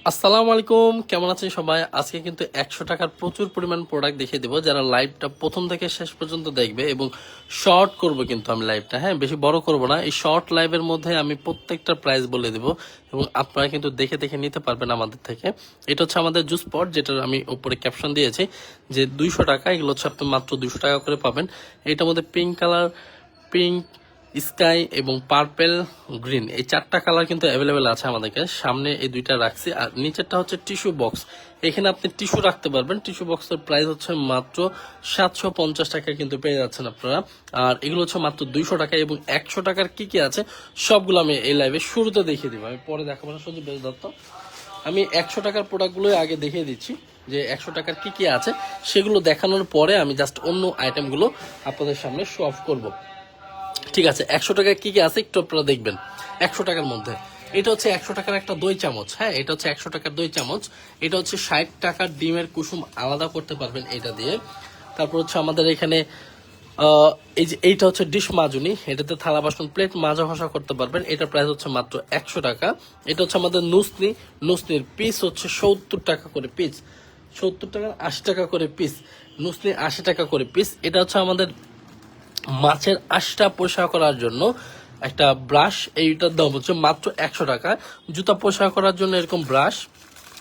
আসসালামু আলাইকুম, কেমন আছেন সবাই? আজকে কিন্তু 100 টাকার প্রচুর পরিমাণ প্রোডাক্ট দেখিয়ে দেবো, যারা লাইভটা প্রথম থেকে শেষ পর্যন্ত দেখবে। এবং শর্ট করব কিন্তু আমি লাইভটা, হ্যাঁ, বেশি বড় করব না। এই শর্ট লাইভের মধ্যে আমি প্রত্যেকটা প্রাইস বলে দেব এবং আপনারা কিন্তু দেখে দেখে নিতে পারবেন আমাদের থেকে। এটা হচ্ছে আমাদের জুস পট, যেটার আমি উপরে ক্যাপশন দিয়েছি যে 200 টাকা। এগুলো হচ্ছে আপনি মাত্র 200 টাকা করে পাবেন। এটার মধ্যে পিঙ্ক কালার, পিঙ্ক, স্কাই এবং পার্পেল, গ্রিন, এই 4টা কালার কিন্তু অ্যাভেলেবেল আছে আমাদেরকে। সামনে এই দুইটা রাখছি, আর নিচেরটা হচ্ছে টিস্যু বক্স। এখানে আপনি টিস্যু রাখতে পারবেন। টিস্যু বক্সের প্রাইস হচ্ছে মাত্র 750 টাকা কিন্তু পেয়ে যাচ্ছেন আপনারা। আর এগুলো হচ্ছে মাত্র 200 টাকা। এবং 100 টাকার কি কি আছে সবগুলো আমি এই লাইভে শুরুতে দেখিয়ে দিব, আমি পরে দেখাবো না। শুধু বেশ দত্ত, আমি 100 টাকার প্রোডাক্টগুলো আগে দেখিয়ে দিচ্ছি যে 100 টাকার কি কি আছে। সেগুলো দেখানোর পরে আমি জাস্ট অন্য আইটেমগুলো আপনাদের সামনে শো অফ করবো। ঠিক আছে, 100 টাকায় কি কি আছে একটু আপনারা দেখবেন। 100 টাকার মধ্যে এটা হচ্ছে 100 টাকার একটা দই চামচ, হ্যাঁ, এটা হচ্ছে 100 টাকার দই চামচ। এটা হচ্ছে 60 টাকার ডিমের কুসুম আলাদা করতে পারবেন এটা দিয়ে। তারপর হচ্ছে আমাদের এখানে এই যে এইটা হচ্ছে ডিশ মাজুনি, এটাতে থালা বাসন প্লেট মাজা ঘষা করতে পারবেন। এটার প্রাইস হচ্ছে মাত্র 100 টাকা। এটা হচ্ছে আমাদের নুসনি, নুসনির পিস হচ্ছে 70 টাকা করে পিস, 70 টাকা 80 টাকা করে পিস। নুসনি 80 টাকা করে পিস। এটা হচ্ছে আমাদের মাছের আঁশটা পরিষ্কার করার জন্য একটা ব্রাশ, এইটার দাম হচ্ছে মাত্র 100 টাকা। জুতা পরিষ্কার করার জন্য এরকম ব্রাশ,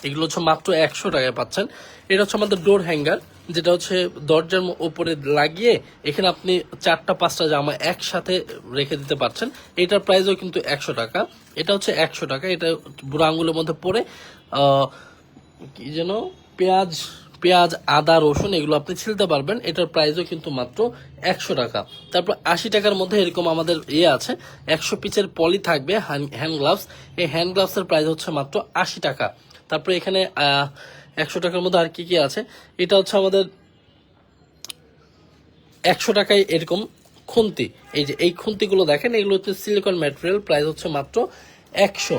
এগুলো হচ্ছে মাত্র 100 টাকায় পাচ্ছেন। এটা হচ্ছে আমাদের ডোর হ্যাঙ্গার, যেটা হচ্ছে দরজার উপরে লাগিয়ে এখানে আপনি 4টা 5টা জামা একসাথে রেখে দিতে পারছেন। এটার প্রাইসও কিন্তু 100 টাকা। এটা হচ্ছে 100 টাকা। এটা বুড়ো আঙ্গুলের মধ্যে পরে কি যেন পেঁয়াজ পেঁয়াজ আদা রসুন এগুলো আপনি ছিলতে পারবেন। এটার প্রাইসও কিন্তু মাত্র 100 টাকা। তারপর 80 টাকার মধ্যে এরকম আমাদের আছে 100 পিসের পলি থাকবে হ্যান্ড গ্লাভস। এই হ্যান্ড গ্লাভসের প্রাইস হচ্ছে মাত্র 80 টাকা। তারপরে এখানে 100 টাকার মধ্যে আর কি কি আছে, এটা হচ্ছে আমাদের 100 টাকায় এরকম খুন্তি। এই যে এই খুন্তিগুলো দেখেন, এগুলো হচ্ছে সিলিকন ম্যাটেরিয়াল, প্রাইস হচ্ছে মাত্র 100।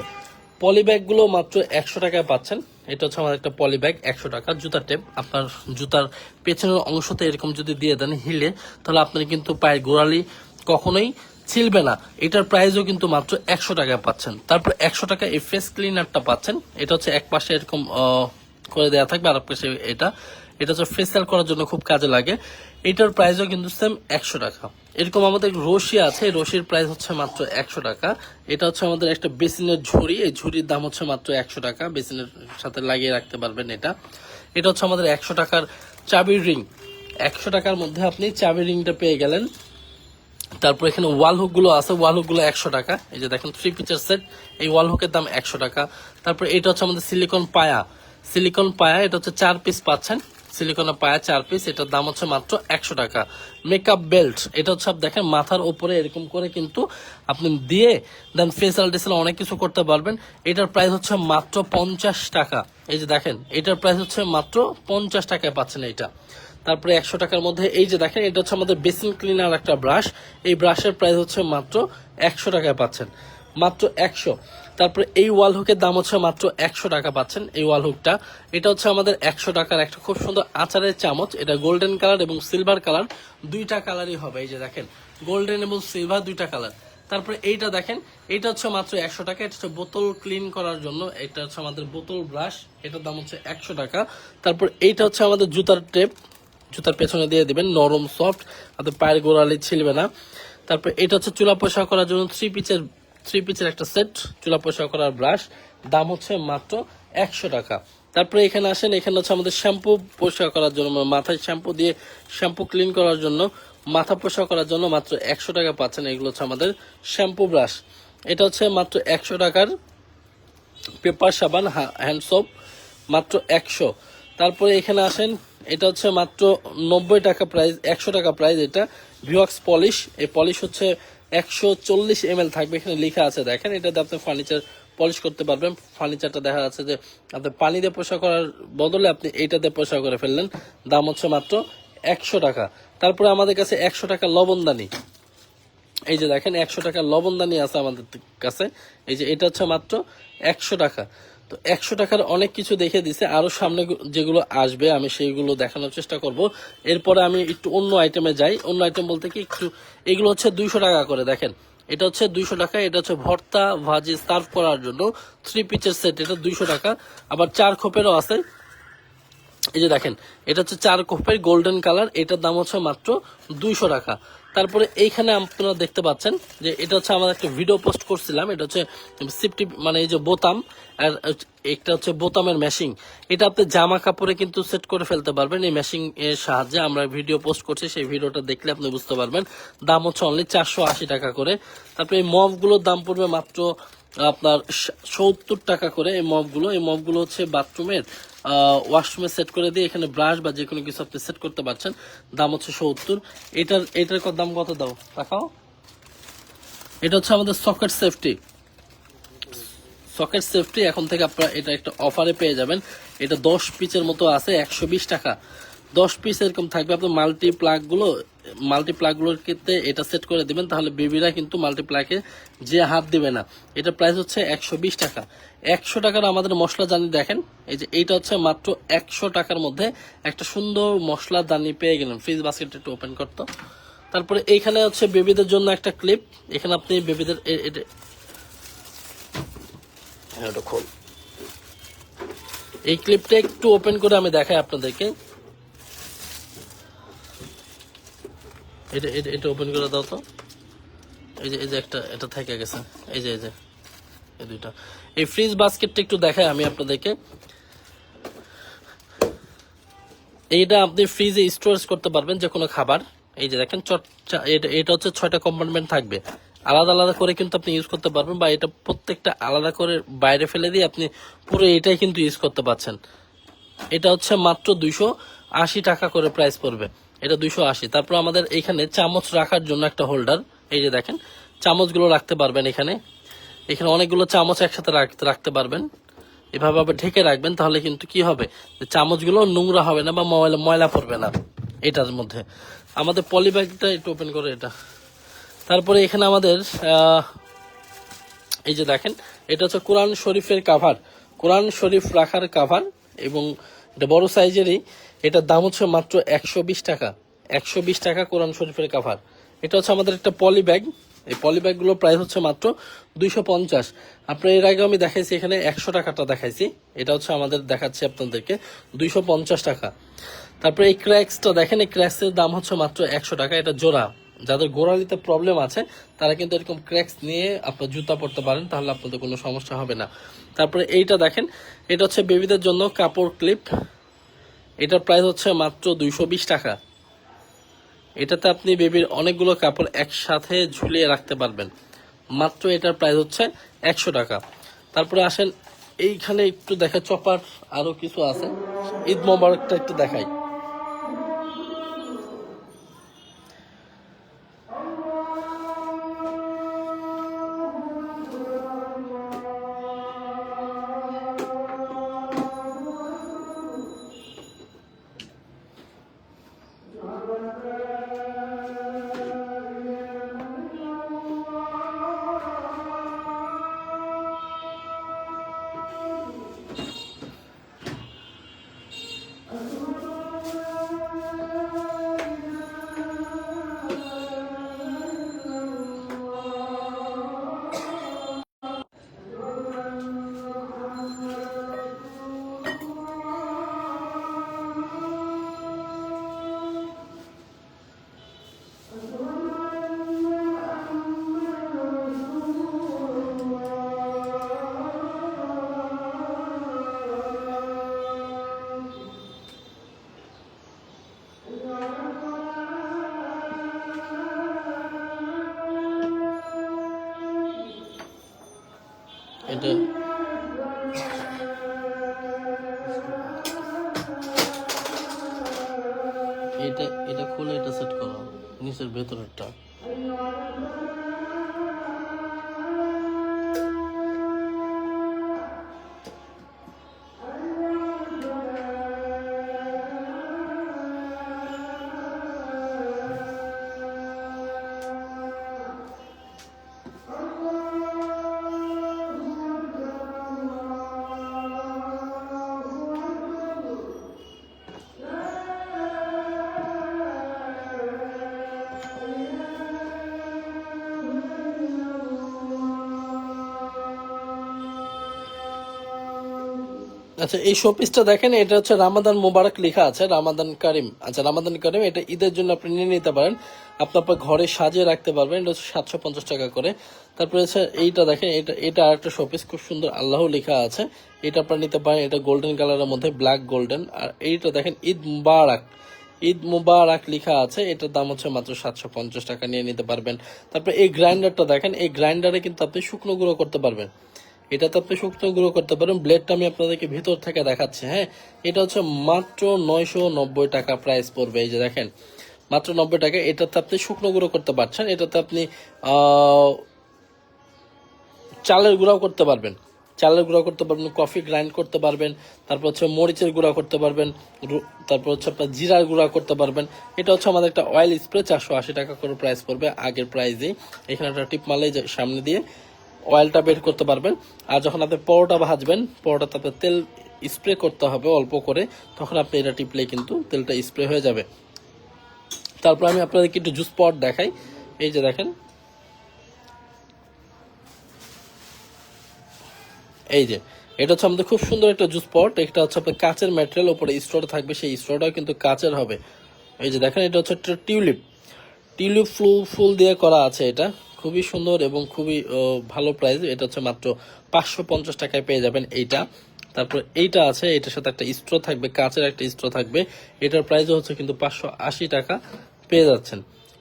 পলি ব্যাগগুলো মাত্র 100 টাকায় পাচ্ছেন। এটা হচ্ছে আমার একটা পলি ব্যাগ, 100 টাকা। জুতার টেপ, আপনার জুতার পেছনের অংশতে এরকম যদি দিয়ে দেন হিলে, তাহলে আপনার কিন্তু পায়ের গোড়ালি কখনোই ছিলবে না। এটার প্রাইসও কিন্তু মাত্র 100 টাকায় পাচ্ছেন। তারপর 100 টাকা এই ফেস ক্লিনারটা পাচ্ছেন। এটা হচ্ছে এক পাশে এরকম করে দেওয়া থাকবে, আর এক পাশে এটা এটা হচ্ছে ফেসিয়াল করার জন্য খুব কাজে লাগে। এটার প্রাইসও কিন্তু সেম 100 টাকা। এরকম আমাদের রশি আছে, রশির প্রাইস হচ্ছে মাত্র 100 টাকা। এটা হচ্ছে আমাদের একটা বেসিনের ঝুড়ি, এই ঝুড়ির দাম হচ্ছে মাত্র 100 টাকা। বেসিনের সাথে লাগিয়ে রাখতে পারবেন এটা। এটা হচ্ছে আমাদের 100 টাকার চাবির রিং। 100 টাকার মধ্যে আপনি চাবির রিংটা পেয়ে গেলেন। তারপর এখানে ওয়াল হুক গুলো আছে, ওয়াল হুক গুলো 100 টাকা। এই যে দেখেন 3 পিসের সেট, এই ওয়াল হুকের দাম 100 টাকা। তারপর এটা হচ্ছে আমাদের সিলিকন পায়া, সিলিকন পায়া, এটা হচ্ছে 4 পিস পাচ্ছেন। সিলিকনের পায়া 4 পিস, এটার দাম হচ্ছে মাত্র 100 টাকা। মেকআপ বেল্ট, এটা হচ্ছে দেখেন মাথার উপরে এরকম করে কিন্তু আপনি দিয়ে দেন ফেসিয়াল টেসিয়াল অনেক কিছু করতে পারবেন। এটার প্রাইস হচ্ছে মাত্র 50 টাকা। এই যে দেখেন এটার প্রাইস হচ্ছে মাত্র 50 টাকায় পাচ্ছেন এইটা। তারপরে 100 টাকার মধ্যে এই যে দেখেন, এটা হচ্ছে আমাদের বেসিন ক্লিনার একটা ব্রাশ। এই ব্রাশের প্রাইস হচ্ছে মাত্র 100 টাকায় পাচ্ছেন, মাত্র 100। তারপরে এই ওয়াল হুকের দাম হচ্ছে মাত্র 100 টাকা পাচ্ছেন। এই ওয়াল হুকটা, এটা হচ্ছে আমাদের 100 টাকার একটা খুব সুন্দর আচারের চামচ। এটা গোল্ডেন কালার এবং সিলভার কালার, দুইটা কালারই হবে। এই যে দেখেন গোল্ডেন এবং সিলভার দুইটা কালার। তারপরে এইটা দেখেন, এটা হচ্ছে মাত্র 100 টাকা। এটা হচ্ছে বোতল ক্লিন করার জন্য, এটা হচ্ছে আমাদের বোতল ব্রাশ, এটার দাম হচ্ছে 100 টাকা। তারপর এইটা হচ্ছে আমাদের জুতার টেপ, জুতার পেছনে দিয়ে দিবেন, নরম সফট, আপনার পায়ের গোড়ালি ছিলবে না। তারপর এটা হচ্ছে চুলা পরিষ্কার করার জন্য থ্রি পিচের একটা সেট, চুলা পরিষ্কার করার ব্রাশ, দাম হচ্ছে মাত্র 100 টাকা। তারপরে এখানে আসেন, এখানে হচ্ছে আমাদের শ্যাম্পু পরিষ্কার করার জন্য, মাথায় শ্যাম্পু দিয়ে শ্যাম্পু ক্লিন করার জন্য, মাথা পরিষ্কার করার জন্য মাত্র 100 টাকা পাচ্ছেন। এগুলো হচ্ছে আমাদের শ্যাম্পু ব্রাশ। এটা হচ্ছে মাত্র 100 টাকার পেপার সাবান হ্যান্ড সোপ, মাত্র 100। তারপরে এখানে আসেন, এটা হচ্ছে মাত্র 90 টাকা প্রাইস, 100 টাকা প্রাইস। এটা ভিওক্স পলিশ, এই পলিশ হচ্ছে 140 ml থাকবে, এখানে লেখা আছে দেখেন। এটাতে আপনি ফার্নিচার পলিশ করতে পারবেন। ফার্নিচারটা দেখা যাচ্ছে যে আপনি পানি দিয়ে পোষা করার বদলে আপনি এইটাতে পোষা করে ফেললেন, দাম হচ্ছে মাত্র 100 টাকা। তারপরে আমাদের কাছে 100 টাকা লবণদানি, এই যে দেখেন 100 টাকা লবণদানি আছে আমাদের কাছে। এই যে এটা হচ্ছে মাত্র 100 টাকা। তো 100 টাকার অনেক কিছু দেখে দিছে, আরো সামনে যেগুলো আসবে আমি সেইগুলো দেখানোর চেষ্টা করব। এরপরে আমি একটু অন্য আইটেমে যাই। অন্য আইটেম বলতে কি একটু, এগুলো হচ্ছে 200 টাকা করে। দেখেন এটা হচ্ছে 200 টাকা। এটা হচ্ছে ভর্তা ভাজি সার্ভ করার জন্য 3 পিসের সেট, এটা 200 টাকা। আবার 4 খোপেরও আছে, এই যে দেখেন, এটা হচ্ছে 4 খোপের গোল্ডেন কালার, এটার দাম হচ্ছে মাত্র 200 টাকা। তারপরে এইখানে আপনারা দেখতে পাচ্ছেন যে এটা হচ্ছে আমাদের একটা ভিডিও পোস্ট করছিলাম, এটা হচ্ছে সিফটি মানে এই যে বোতাম, আর একটা হচ্ছে বোতামের মেশিং। এটা আপনি জামা কাপড়ে কিন্তু সেট করে ফেলতে পারবেন এই মেশিং এর সাহায্যে। আমরা ভিডিও পোস্ট করছি, সেই ভিডিওটা দেখলে আপনি বুঝতে পারবেন। দাম হচ্ছে অনলি 480 টাকা করে। তারপরে এই মগগুলোর দাম পড়বে মাত্র আপনার 70 টাকা করে। এই মগগুলো হচ্ছে বাথরুমের ওয়াশরুমে সেট করে দিয়ে এখানে ব্রাশ বা যে কোনো কিছু আপনি সেট করতে পারছেন। দাম হচ্ছে 70। এটার দাম কত দাও দেখাও। এটা হচ্ছে আমাদের সকেট সেফটি এখন থেকে আপনারা এটা একটা অফারে পেয়ে যাবেন। এটা 10 পিসের মতো আছে, 120 টাকা 10 পিস এরকম থাকবে। আপনি মাল্টি প্লাগগুলোর ক্ষেত্রে এটা সেট করে দিবেন, তাহলে বেবিরা কিন্তু মাল্টি প্লাগে যে হাত দিবে না। এটা প্রাইস হচ্ছে 120 টাকা। 100 টাকার আমাদের মশলা দানি দেখেন, এই যে এইটা হচ্ছে মাত্র 100 টাকার মধ্যে একটা সুন্দর মশলা দানি পেয়ে গেলেন। ফ্রিজ বাস্কেট একটু ওপেন করতো। তারপরে এইখানে হচ্ছে বেবিদের জন্য একটা ক্লিপ, এখানে আপনি বেবিদের খোল, এই ক্লিপটা একটু ওপেন করে আমি দেখাই আপনাদেরকে। এটা ওপেন করে দাও তো। এই যে একটা এটা থেকে গেছে, এই যে এই দুইটা। এই ফ্রিজ বাস্কেটটা একটু দেখাই আমি আপনাদেরকে। এইটা আপনি ফ্রিজে স্টোরেজ করতে পারবেন যে কোনো খাবার। এই যে দেখেন এটা হচ্ছে 6টা কম্পার্টমেন্ট থাকবে, আলাদা আলাদা করে কিন্তু আপনি ইউজ করতে পারবেন, বা এটা প্রত্যেকটা আলাদা করে বাইরে ফেলে দিয়ে আপনি পুরো এটাই কিন্তু ইউজ করতে পারছেন। এটা হচ্ছে মাত্র 280 টাকা করে প্রাইস পড়বে, এটা 280। তারপর আমাদের এখানে চামচ রাখার জন্য একটা হোল্ডার, এই যে দেখেন চামচগুলো রাখতে পারবেন এখানে অনেকগুলো চামচ একসাথে রাখতে পারবেন। এভাবে আবার ঢেকে রাখবেন, তাহলে কিন্তু কি হবে, চামচগুলো নোংরা হবে না বা ময়লা পড়বে না এটার মধ্যে। আমাদের পলি ব্যাগটা একটু ওপেন করে এটা। তারপরে এখানে আমাদের এই যে দেখেন, এটা হচ্ছে কোরআন শরীফের কাভার, কোরআন শরীফ রাখার কাভার, এবং এটা বড় সাইজেরই। এটার দাম হচ্ছে মাত্র 120 টাকা। 120 টাকা কোরআন শরীফের কাভার। এটা হচ্ছে আমাদের একটা পলি ব্যাগ, এই পলি ব্যাগগুলোর প্রাইস হচ্ছে মাত্র 250। আপনার এর আগে আমি দেখাইছি এখানে 100 টাকাটা দেখাইছি, এটা হচ্ছে আমাদের দেখাচ্ছি আপনাদেরকে 250 টাকা। তারপরে এই ক্র্যাক্সটা দেখেন, এই ক্র্যাক্সের দাম হচ্ছে মাত্র 100 টাকা। এটা জোড়া, যাদের গোড়ালিতে প্রবলেম আছে তারা কিন্তু এরকম ক্র্যাক্স নিয়ে আপনার জুতা পরতে পারেন, তাহলে আপনাদের কোনো সমস্যা হবে না। তারপরে এইটা দেখেন, এটা হচ্ছে বেবিদের জন্য কাপড় ক্লিপ, এটার প্রাইস হচ্ছে মাত্র 220 টাকা। এটাতে আপনি বেবির অনেকগুলো কাপড় একসাথে ঝুলিয়ে রাখতে পারবেন, মাত্র এটার প্রাইস হচ্ছে 100 টাকা। তারপরে আসেন এইখানে একটু দেখা চপার আরো কিছু আছে, ঈদ মোবারকটা একটু দেখাই। এটা এটা এটা খুলে এটা সেট করো, নিচের ভেতরেরটা। আচ্ছা, এই শোপিসটা দেখেন, এটা হচ্ছে রামাদান মোবারক লেখা আছে, রামাদান কারিম। আচ্ছা, রামাদান কারিম, এটা ঈদের জন্য আপনি নিয়ে নিতে পারেন, আপনার ঘরে সাজিয়ে রাখতে পারবেন। এটা হচ্ছে 750 টাকা করে। তারপরে হচ্ছে এইটা দেখেন, এটা আরেকটা শোপিস, খুব সুন্দর আল্লাহ লেখা আছে, এটা আপনার নিতে পারেন। এটা গোল্ডেন কালারের মধ্যে, ব্ল্যাক গোল্ডেন। আর এইটা দেখেন ঈদ মুবারক, ঈদ মুবারক লেখা আছে, এটার দাম হচ্ছে মাত্র 750 টাকা, নিয়ে নিতে পারবেন। তারপরে এই গ্রাইন্ডারটা দেখেন, এই গ্রাইন্ডারে কিন্তু আপনি শুকনো গুঁড়ো করতে পারবেন, এটাতে আপনি শুকনো গুঁড়ো করতে পারেন। ব্লেডটা আমি আপনাদেরকে ভিতর থেকে দেখাচ্ছি। হ্যাঁ, এটা হচ্ছে মাত্র 990 টাকা প্রাইস পড়বে। এই যে দেখেন, মাত্র 90 টাকা। এটাতে আপনি শুকনো গুঁড়ো করতে পারছেন, এটাতে আপনি চালের গুঁড়াও করতে পারবেন, চালের গুঁড়া করতে পারবেন, কফি গ্রাইন্ড করতে পারবেন, তারপর হচ্ছে মরিচের গুঁড়া করতে পারবেন, তারপর হচ্ছে আপনার জিরার গুঁড়া করতে পারবেন। এটা হচ্ছে আমাদের একটা অয়েল স্প্রে, 480 টাকা করে প্রাইস পড়বে আগের প্রাইসেই। এখানে একটা টিপ মারলেই সামনে দিয়ে অয়েলটা বের করতে পারবেন। আর যখন আপনি পরোটা ভাজবেন, পরোটাতে আপনার তেল স্প্রে করতে হবে অল্প করে, তখন আপনি এটা টিপলেই কিন্তু তেলটা স্প্রে হয়ে যাবে। তারপর আমি আপনাদেরকে একটু জুস পট দেখাই। এই যে দেখেন, এই যে এটা হচ্ছে আমাদের খুব সুন্দর একটা জুস পট। এটা হচ্ছে আপনার কাচের ম্যাটেরিয়াল, উপরে স্টোর থাকবে, সেই স্টোরটাও কিন্তু কাচের হবে। এই যে দেখেন, এটা হচ্ছে একটা টিউলিপ, টিউলিপ ফুল দিয়ে করা আছে। এটা খুবই সুন্দর এবং খুবই ভালো প্রাইস। এটা হচ্ছে মাত্র 550 টাকায় পেয়ে যাবেন এইটা। তারপর এইটা আছে, এটার সাথে একটা স্ট্র থাকবে, কাঁচের একটা স্ট্র থাকবে, এটার প্রাইসও হচ্ছে কিন্তু 580 টাকা পেয়ে যাচ্ছেন।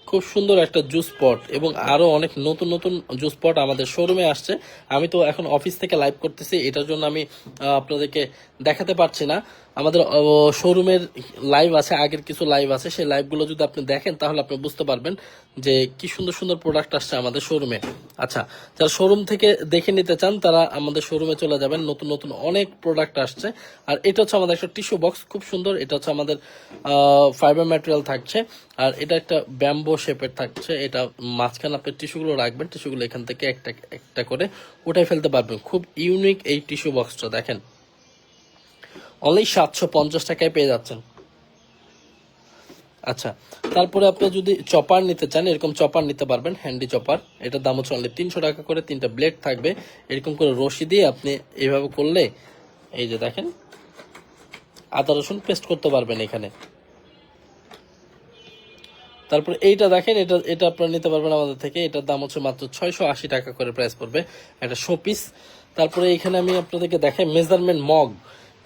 খুব সুন্দর একটা জুস পট, এবং আরো অনেক নতুন নতুন জুস পট আমাদের শোরুমে আসছে। আমি তো এখন অফিস থেকে লাইভ করতেছি, এটার জন্য আমি আপনাদেরকে দেখাতে পারছি না। আমাদের শোরুমের লাইভ আছে, আগের কিছু লাইভ আছে, সেই লাইভগুলো যদি আপনি দেখেন তাহলে আপনি বুঝতে পারবেন যে কি সুন্দর সুন্দর প্রোডাক্ট আসছে আমাদের শোরুমে। আচ্ছা, যারা শোরুম থেকে দেখে নিতে চান তারা আমাদের শোরুমে চলে যাবেন, নতুন নতুন অনেক প্রোডাক্ট আসছে। আর এটা হচ্ছে আমাদের একটা টিস্যু বক্স, খুব সুন্দর। এটা হচ্ছে আমাদের ফাইবার ম্যাটেরিয়াল থাকছে, আর এটা একটা ব্যাম্বো শেপের থাকছে। এটা মাঝখানে আপনি টিস্যুগুলো রাখবেন, টিস্যুগুলো এখান থেকে একটা একটা করে উঠাই ফেলতে পারবেন। খুব ইউনিক এই টিস্যু বক্সটা, দেখেন অনলি 750 টাকায় পেয়ে যাচ্ছেন। আচ্ছা, তারপরে আপনি যদি চপার নিতে চান, এরকম চপার নিতে পারবেন, হ্যান্ডি চপার। এটার দাম হচ্ছে অনলি 300 টাকা করে। 3টা ব্লেড থাকবে, এরকম করে রশি দিয়ে আপনি এইভাবে করলে, এই যে দেখেন, আদা রসুন পেস্ট করতে পারবেন এখানে। তারপর এইটা দেখেন, এটা এটা আপনারা নিতে পারবেন আমাদের থেকে। এটার দাম হচ্ছে মাত্র 680 টাকা করে প্রাইস পড়বে, একটা শোপিস। তারপরে এখানে আমি আপনাদেরকে দেখাই মেজারমেন্ট মগ,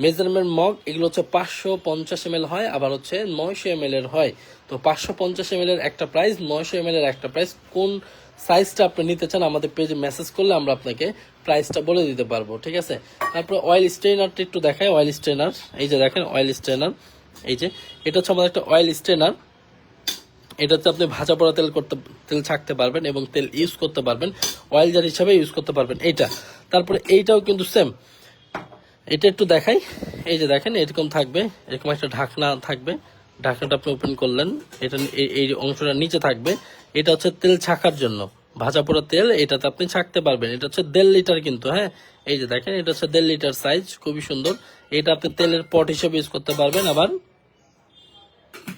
মেজারমেন্ট মগ। এগুলো হচ্ছে 550 ml হয়, আবার হচ্ছে 900 ml এর হয়। তো 550 ml এর একটা প্রাইস, 900 ml এর একটা প্রাইস। কোন সাইজটা আপনি নিতে চান আমাদের পেজে মেসেজ করলে আমরা আপনাকে প্রাইসটা বলে দিতে পারবো, ঠিক আছে। তারপরে অয়েল স্ট্রেনারটা একটু দেখাই, অয়েল স্ট্রেনার। এই যে দেখেন অয়েল স্ট্রেনার, এই যে এটা হচ্ছে আমাদের একটা অয়েল স্ট্রেনার। এটাতে আপনি ভাজা পোড়া তেল ছাকতে পারবেন এবং তেল ইউজ করতে পারবেন, অয়েল জার হিসাবে ইউজ করতে পারবেন এইটা। তারপরে এইটাও কিন্তু সেম, এটা একটু দেখাই। এই যে দেখেন, এরকম থাকবে, এরকম একটা ঢাকনা থাকবে, ঢাকনাটা আপনি ওপেন করলেন, এটা এই অংশটা নিচে থাকবে। এটা হচ্ছে তেল ছাকার জন্য, ভাজা পোড়া তেল এটাতে আপনি ছাকতে পারবেন। এটা হচ্ছে 1.5 লিটার কিন্তু, হ্যাঁ, এই যে দেখেন, এটা হচ্ছে 1.5 লিটার সাইজ, খুবই সুন্দর। এটা আপনি তেলের পট হিসেবে ইউজ করতে পারবেন, আবার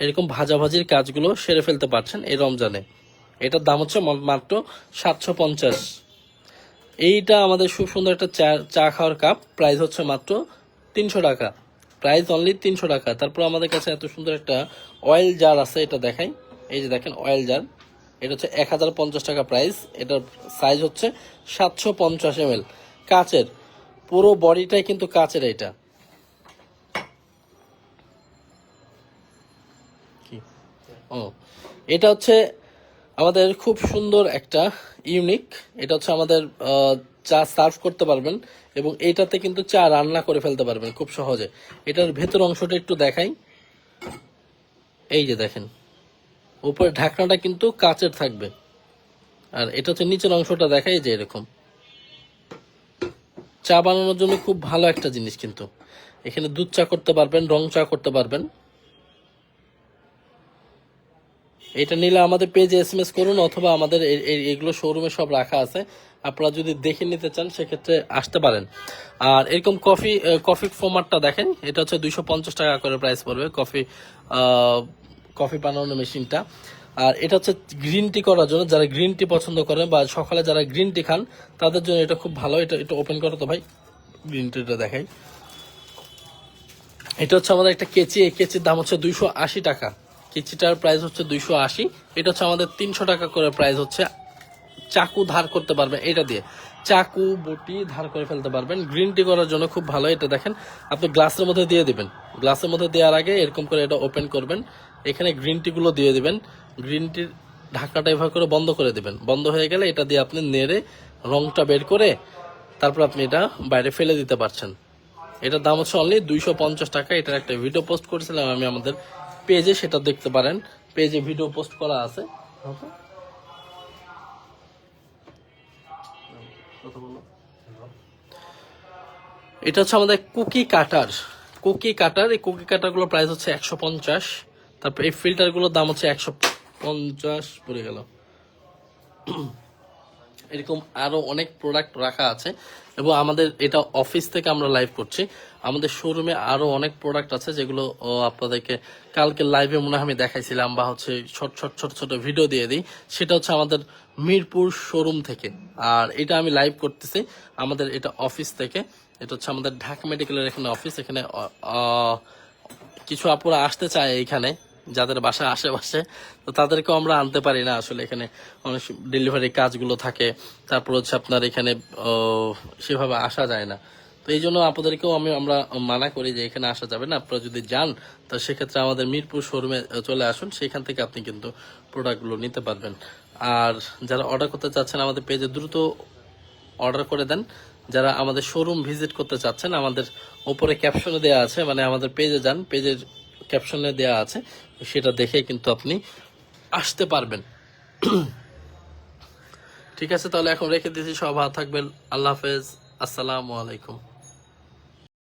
এরকম ভাজাভাজির কাজগুলো সেরে ফেলতে পারছেন এই রমজানে। এটার দাম হচ্ছে মাত্র 750। এইটা আমাদের খুব সুন্দর একটা চা খাওয়ার কাপ, প্রাইস হচ্ছে মাত্র 300 টাকা, প্রাইস অনলি 300 টাকা। তারপর আমাদের কাছে এত সুন্দর একটা অয়েল জার আছে, এটা দেখাই। এই যে দেখেন অয়েল জার, এটা হচ্ছে 1050 টাকা প্রাইস। এটার সাইজ হচ্ছে 750 ml, কাচের, পুরো বডিটাই কিন্তু কাচের। এটা ও, এটা হচ্ছে আমাদের খুব সুন্দর একটা ইউনিক। এটা হচ্ছে আমাদের চা সার্ভ করতে পারবেন, এবং এইটাতে কিন্তু চা রান্না করে ফেলতে পারবেন খুব সহজে। এটার ভেতর অংশটা একটু দেখাই। এই যে দেখেন, উপরে ঢাকনাটা কিন্তু কাচের থাকবে, আর এটা হচ্ছে নিচের অংশটা দেখাই, যে এরকম চা বানানোর জন্য খুব ভালো একটা জিনিস। কিন্তু এখানে দুধ চা করতে পারবেন, রং চা করতে পারবেন। এটা নিলে আমাদের পেজে SMS করুন, অথবা আমাদের এগুলো শোরুমে সব রাখা আছে, আপনারা যদি দেখে নিতে চান সেক্ষেত্রে আসতে পারেন। আর এরকম কফি ফোমারটা দেখেন, এটা হচ্ছে 250 টাকা করে প্রাইস পড়বে, কফি বানানোর মেশিনটা। আর এটা হচ্ছে গ্রিন টি করার জন্য, যারা গ্রিন টি পছন্দ করেন বা সকালে যারা গ্রিন টি খান তাদের জন্য এটা খুব ভালো। এটা ওপেন করো তো ভাই, গ্রিন টিটা দেখাই। এটা হচ্ছে আমাদের একটা কেচি, এই কেচির দাম হচ্ছে 280 টাকা। কেচিটার প্রাইস হচ্ছে 280। এটা হচ্ছে আমাদের 300 টাকা করে প্রাইস হচ্ছে। চাকু ধার করতে পারবেন এটা দিয়ে, চাকু বটি ধার করে ফেলতে পারবেন। গ্রিন টি করার জন্য খুব ভালো। এটা দেখেন, আপনি গ্লাসের মধ্যে দিয়ে দিবেন, গ্লাসের মধ্যে দেওয়ার আগে এরকম করে এটা ওপেন করবেন, এখানে গ্রিন টি গুলো দিয়ে দিবেন, গ্রিন টির ঢাকনাটা এভাবে করে বন্ধ করে দিবেন। বন্ধ হয়ে গেলে এটা দিয়ে আপনি নেড়ে রংটা বের করে তারপর আপনি এটা বাইরে ফেলে দিতে পারছেন। এটার দাম হচ্ছে অনলি 250 টাকা। এটার একটা ভিডিও পোস্ট করেছিলাম আমি আমাদের পেজে, সেটা দেখতে পারেন, পেজে ভিডিও পোস্ট করা আছে। এটা হচ্ছে আমাদের কুকি কাটার, কুকি কাটার। এই কুকি কাটার গুলোর প্রাইস হচ্ছে 150। তারপর এই ফিল্টার গুলোর দাম হচ্ছে 150 পড়ে গেল। এরকম আরো অনেক প্রোডাক্ট রাখা আছে এবং আমাদের এটা অফিস থেকে আমরা লাইভ করছি। আমাদের শোরুমে আরো অনেক প্রোডাক্ট আছে যেগুলো আপনাদেরকে কালকে লাইভে মনে হয় আমি দেখাইছিলাম, বা হচ্ছে ছোট ছোট ছোট ছোট ভিডিও দিয়ে দিই। সেটা হচ্ছে আমাদের মিরপুর শোরুম থেকে, আর এটা আমি লাইভ করতেছি আমাদের এটা অফিস থেকে। এটা হচ্ছে আমাদের ঢাকা মেডিকেলের এখানে অফিস। এখানে কিছু আপুরা আসতে চায় এইখানে, যাদের বাসা আশেপাশে, তো তাদেরকেও আমরা আনতে পারি না আসলে। এখানে অনেক ডেলিভারি কাজগুলো থাকে, তারপর হচ্ছে আপনার এখানে সেভাবে আসা যায় না। তো এই জন্য আপনাদেরকেও আমরা মানা করি যে এখানে আসা যাবে না। আপনারা যদি যান তো সেক্ষেত্রে আমাদের মিরপুর শোরুমে চলে আসুন, সেখান থেকে আপনি কিন্তু প্রোডাক্টগুলো নিতে পারবেন। আর যারা অর্ডার করতে চাচ্ছেন আমাদের পেজে দ্রুত অর্ডার করে দেন। যারা আমাদের শোরুম ভিজিট করতে চাচ্ছেন, আমাদের ওপরে ক্যাপশনে দেওয়া আছে, মানে আমাদের পেজে যান, পেজের ক্যাপশনে দেওয়া আছে, সেটা দেখে কিন্তু আপনি আসতে পারবেন। ঠিক আছে, তাহলে এখন রেখে দিয়েছি। সব ভালো থাকবেন। আল্লাহ হাফেজ, আসসালামু আলাইকুম।